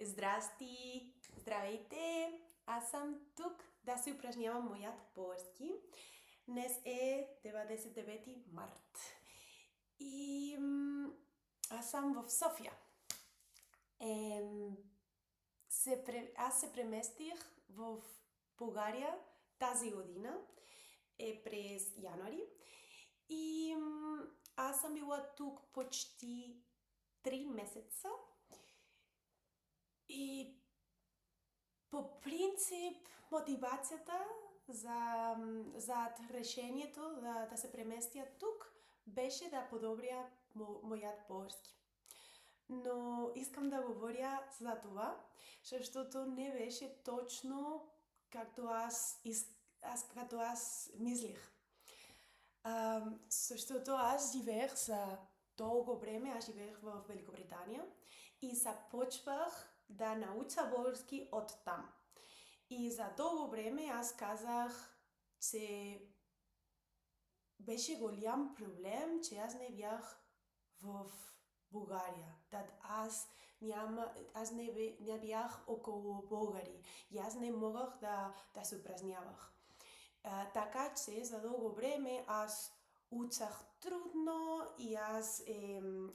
Здрасти! Здравейте! Аз съм тук да се упражнявам моят български. Днес е 29 март. И аз съм в София. Аз се преместих в България тази година, през януари. И аз съм била тук почти 3 месеца. И по принцип, мотивацията за решението да се преместя тук беше да подобря моят български. Но искам да говоря за това, защото не беше точно както аз мислих. Защото аз живеех за дълго време, аз живеех в Великобритания и започвах да науча български от там. И за дълго време аз казах, че беше голям проблем, че аз не бях в България. Аз не бях около българи и аз не могах да се упражнявах. Така че за дълго време аз учах трудно и аз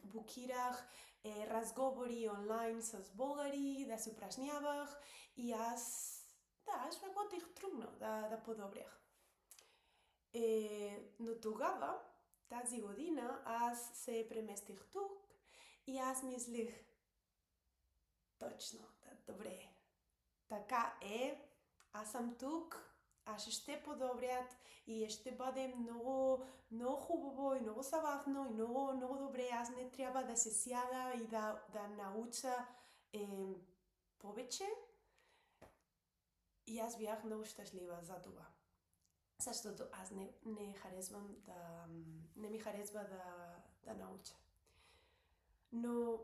блокирах разговори онлайн с българи, да се упражнявах и аз работех трудно да подобрях. Но тогава, тази година, аз се преместих тук и аз мислих, точно, добре, така е, аз съм тук, аз ще подобрят и ще бъде много, много хубаво и много забавно и много, много добре. Аз не трябва да се сяда и да науча повече. И аз бях много щастлива за това. Защото аз не ми харесва да науча. Но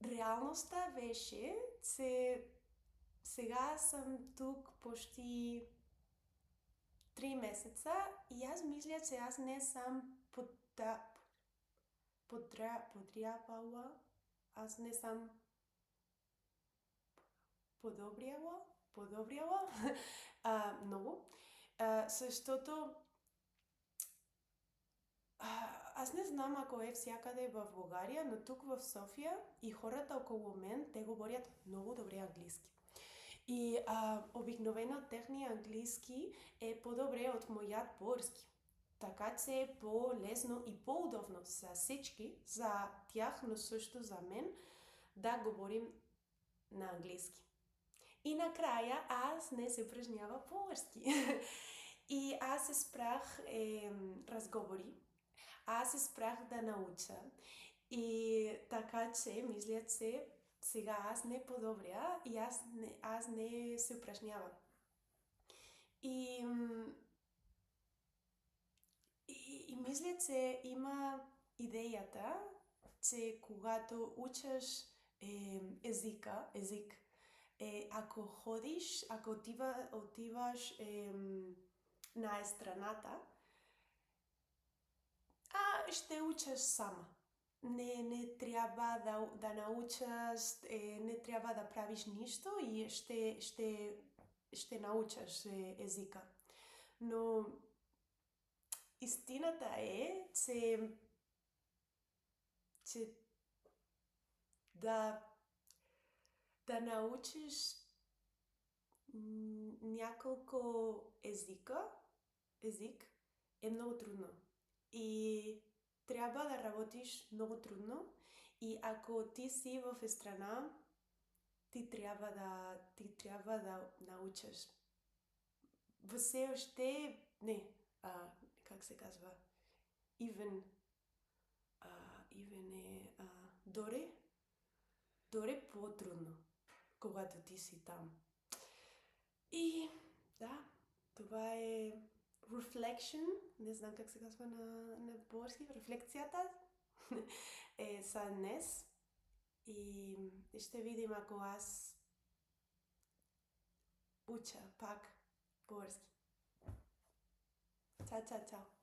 реалността беше, че сега съм тук почти 3 месеца и аз мисля, че аз не съм подрявала, аз не съм подобряла много, защото аз не знам ако е всякъде в България, но тук в София и хората около мен, те говорят много добре английски. И обикновено техния английски е по-добре от моят български. Така че е по-лесно и по-удобно за всички, за тях, но също за мен, да говорим на английски. И накрая аз не се упражнява български. И аз се спрях разговори. Аз се спрях да науча. И така че мисля, че сега аз не подобря и аз не се упражнявам. И мисля, че има идеята, че когато учиш език, ако отиваш на страната, ще учиш сама. Не трябва да научиш, не трябва да правиш нищо и ще научиш езика. Но истината е, че да научиш няколко език е много трудно. И трябва да работиш много трудно. И ако ти си в страна, ти трябва да научиш. Все още, как се казва? Even е дори по-трудно, когато ти си там. И да, това е reflection, не знам как се казва на български, рефлекцията е за днес. И ще видим ако аз уча пак български. Чао, чао, чао!